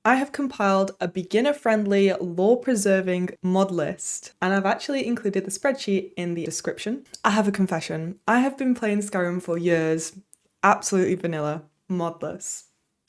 I have compiled a beginner-friendly, lore-preserving mod list, and I've actually included the spreadsheet in the description. I have a confession. I have been playing Skyrim for years, absolutely vanilla, modless.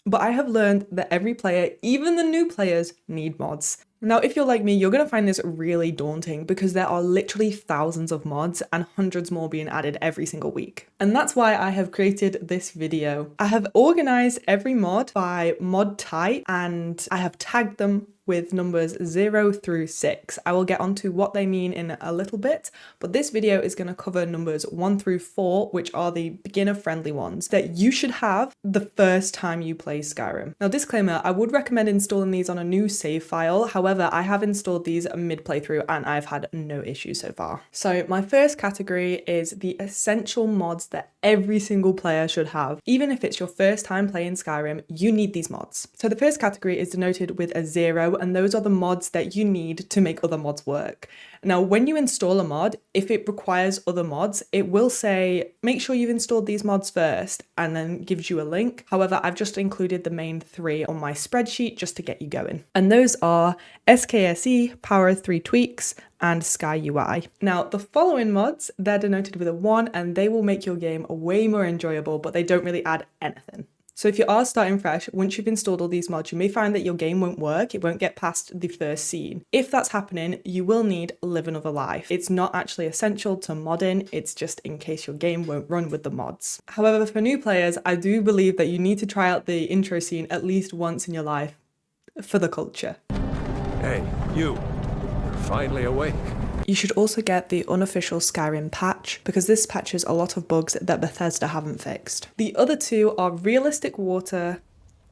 But I have learned that every player, even the new players, need mods. Now, if you're like me, you're going to find this really daunting because there are literally thousands of mods and hundreds more being added every single week. And that's why I have created this video. I have organized every mod by mod type and I have tagged them with numbers 0 through 6. I will get onto what they mean in a little bit, but this video is going to cover numbers 1 through 4, which are the beginner-friendly ones that you should have the first time you play Skyrim. Now, disclaimer, I would recommend installing these on a new save file. However, I have installed these mid-playthrough and I've had no issues so far. So my first category is the essential mods that every single player should have. Even if it's your first time playing Skyrim, you need these mods. So the first category is denoted with a 0, and those are the mods that you need to make other mods work. Now, when you install a mod, if it requires other mods, it will say, make sure you've installed these mods first, and then gives you a link. However, I've just included the main 3 on my spreadsheet just to get you going. And those are SKSE, Power 3 Tweaks, and Sky UI. Now, the following mods, they're denoted with a 1, and they will make your game way more enjoyable, but they don't really add anything. So if you are starting fresh, once you've installed all these mods, you may find that your game won't work, it won't get past the first scene. If that's happening, you will need Live Another Life. It's not actually essential to modding, it's just in case your game won't run with the mods. However, for new players, I do believe that you need to try out the intro scene at least once in your life for the culture. Hey, you're finally awake. You should also get the unofficial Skyrim patch because this patches a lot of bugs that Bethesda haven't fixed. The other 2 are realistic water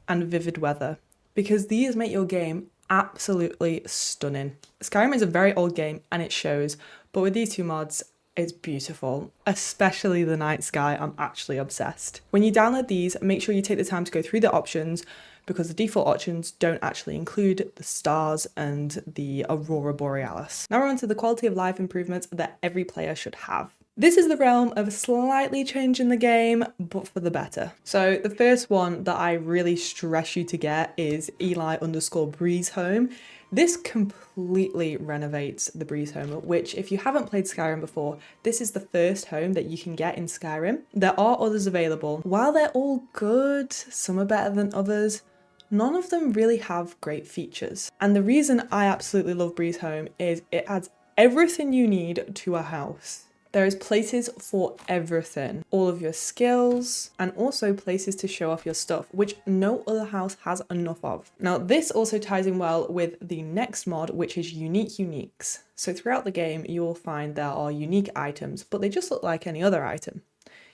and vivid weather because these make your game absolutely stunning. Skyrim is a very old game and it shows, but with these 2 mods, it's beautiful, especially the night sky. I'm actually obsessed. When you download these, make sure you take the time to go through the options because the default options don't actually include the stars and the aurora borealis. Now we're on to the quality of life improvements that every player should have. This is the realm of slightly changing the game, but for the better. So the first one that I really stress you to get is Eli_Breeze Home. This completely renovates the Breeze Home, which if you haven't played Skyrim before, this is the first home that you can get in Skyrim. There are others available. While they're all good, some are better than others, none of them really have great features. And the reason I absolutely love Breeze Home is it adds everything you need to a house. There is places for everything, all of your skills, and also places to show off your stuff, which no other house has enough of. Now, this also ties in well with the next mod, which is Unique Uniques. So throughout the game, you will find there are unique items, but they just look like any other item.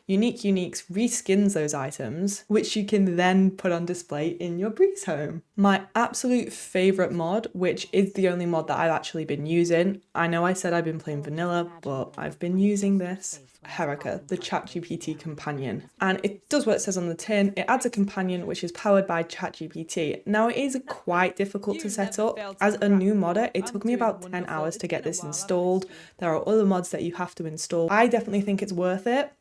Unique Uniques reskins those items, which you can then put on display in your Breeze Home. My absolute favourite mod, which is the only mod that I've actually been using. I know I said I've been playing vanilla, but I've been using this. Herika, the ChatGPT companion. And it does what it says on the tin. It adds a companion which is powered by ChatGPT. Now, it is quite difficult to set up. As a new modder, it took me about 10 hours to get this installed. There are other mods that you have to install. I definitely think it's worth it.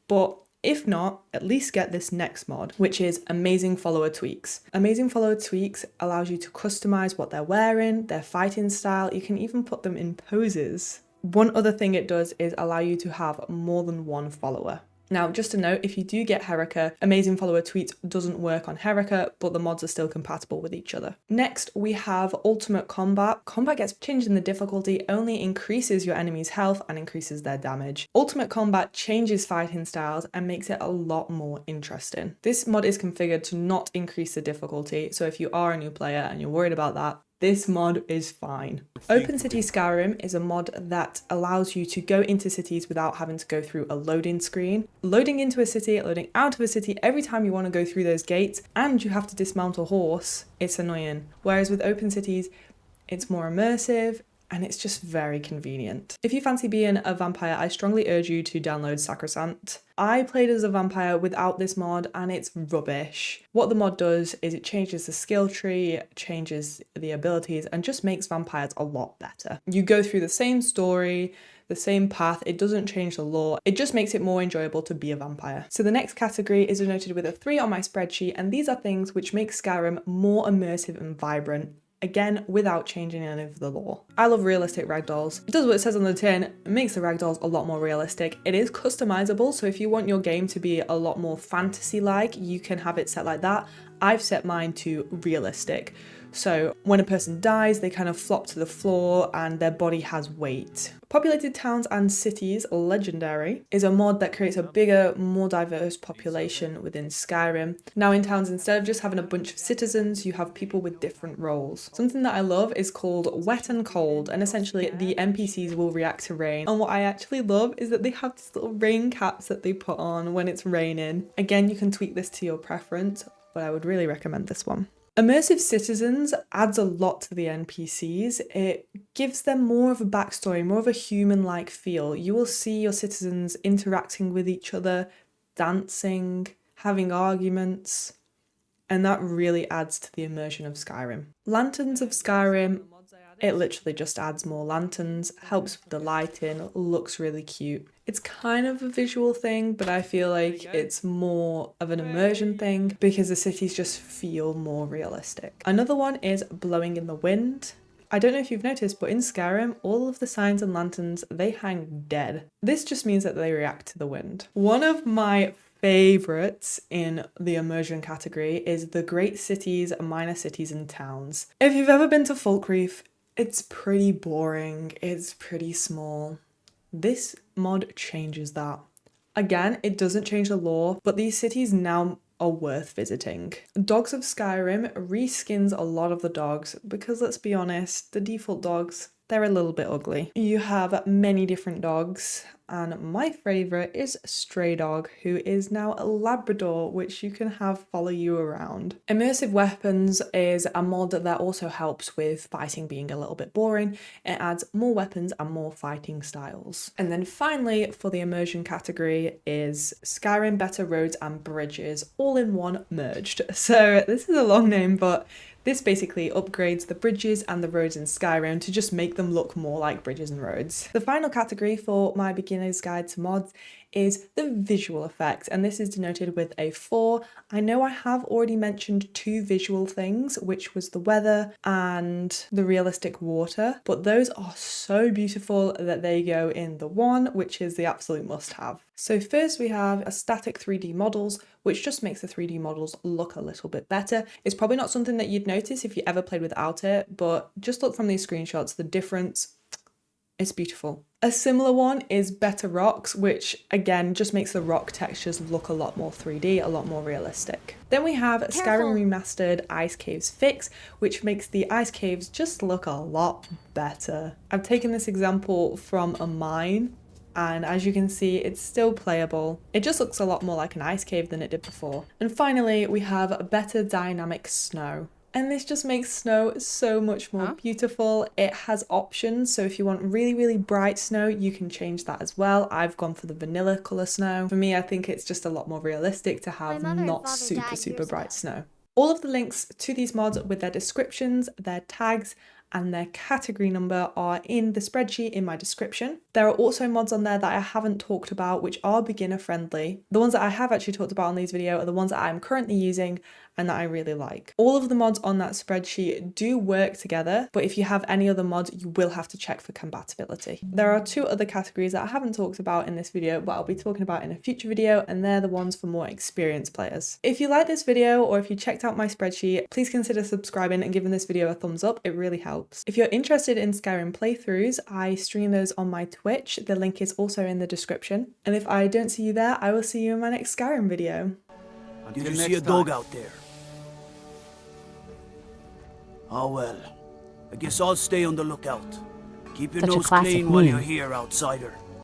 But if not, at least get this next mod, which is Amazing Follower Tweaks. Amazing Follower Tweaks allows you to customize what they're wearing, their fighting style. You can even put them in poses. One other thing it does is allow you to have more than one follower. Now, just a note, if you do get Herika, Amazing Follower Tweets doesn't work on Herika, but the mods are still compatible with each other. Next, we have Ultimate Combat. Combat gets changed in the difficulty, only increases your enemy's health and increases their damage. Ultimate Combat changes fighting styles and makes it a lot more interesting. This mod is configured to not increase the difficulty, so if you are a new player and you're worried about that, this mod is fine. Open City Skyrim is a mod that allows you to go into cities without having to go through a loading screen. Loading into a city, loading out of a city, every time you want to go through those gates and you have to dismount a horse, it's annoying. Whereas with Open Cities, it's more immersive and it's just very convenient. If you fancy being a vampire, I strongly urge you to download Sacrosanct. I played as a vampire without this mod and it's rubbish. What the mod does is it changes the skill tree, changes the abilities, and just makes vampires a lot better. You go through the same story, the same path. It doesn't change the lore. It just makes it more enjoyable to be a vampire. So the next category is denoted with a 3 on my spreadsheet, and these are things which make Skyrim more immersive and vibrant. Again, without changing any of the lore. I love realistic ragdolls. It does what it says on the tin, it makes the ragdolls a lot more realistic. It is customizable, so if you want your game to be a lot more fantasy-like, you can have it set like that. I've set mine to realistic. So when a person dies, they kind of flop to the floor and their body has weight. Populated Towns and Cities Legendary is a mod that creates a bigger, more diverse population within Skyrim. Now in towns, instead of just having a bunch of citizens, you have people with different roles. Something that I love is called Wet and Cold, and essentially the NPCs will react to rain. And what I actually love is that they have these little rain caps that they put on when it's raining. Again, you can tweak this to your preference, but I would really recommend this one. Immersive Citizens adds a lot to the NPCs. It gives them more of a backstory, more of a human-like feel. You will see your citizens interacting with each other, dancing, having arguments, and that really adds to the immersion of Skyrim. Lanterns of Skyrim, it literally just adds more lanterns, helps with the lighting, looks really cute. It's kind of a visual thing, but I feel like it's more of an immersion thing because the cities just feel more realistic. Another one is Blowing in the Wind. I don't know if you've noticed, but in Skyrim, all of the signs and lanterns, they hang dead. This just means that they react to the wind. One of my favorites in the immersion category is the great cities, minor cities and towns. If you've ever been to Falkreath, it's pretty boring, it's pretty small. This mod changes that. Again, it doesn't change the lore, but these cities now are worth visiting. Dogs of Skyrim reskins a lot of the dogs because, let's be honest, the default dogs, they're a little bit ugly. You have many different dogs, and my favourite is Stray Dog, who is now a Labrador, which you can have follow you around. Immersive Weapons is a mod that also helps with fighting being a little bit boring. It adds more weapons and more fighting styles. And then finally, for the immersion category, is Skyrim Better Roads and Bridges, all in one merged. So this is a long name, but this basically upgrades the bridges and the roads in Skyrim to just make them look more like bridges and roads. The final category for my beginner's guide to mods is the visual effects, and this is denoted with a 4. I know I have already mentioned 2 visual things, which was the weather and the realistic water, but those are so beautiful that they go in the 1, which is the absolute must-have. So first we have a static 3D models, which just makes the 3D models look a little bit better. It's probably not something that you'd notice if you ever played without it, but just look from these screenshots, the difference, it's beautiful. A similar one is Better Rocks, which again just makes the rock textures look a lot more 3D, a lot more realistic. Then we have Skyrim Remastered Ice Caves Fix, which makes the ice caves just look a lot better. I've taken this example from a mine, and as you can see, it's still playable. It just looks a lot more like an ice cave than it did before. And finally, we have Better Dynamic Snow. And this just makes snow so much more beautiful. It has options, so if you want really, really bright snow, you can change that as well. I've gone for the vanilla colour snow. For me, I think it's just a lot more realistic to have not super bright snow. All of the links to these mods with their descriptions, their tags, and their category number are in the spreadsheet in my description. There are also mods on there that I haven't talked about, which are beginner friendly. The ones that I have actually talked about on these videos are the ones that I'm currently using and that I really like. All of the mods on that spreadsheet do work together, but if you have any other mods, you will have to check for compatibility. There are 2 other categories that I haven't talked about in this video, but I'll be talking about in a future video, and they're the ones for more experienced players. If you like this video, or if you checked out my spreadsheet, please consider subscribing and giving this video a thumbs up. It really helps. If you're interested in Skyrim playthroughs, I stream those on my Twitch. The link is also in the description. And if I don't see you there, I will see you in my next Skyrim video. Did you see a dog out there? Oh well, I guess I'll stay on the lookout. Keep your nose clean while you're here, outsider.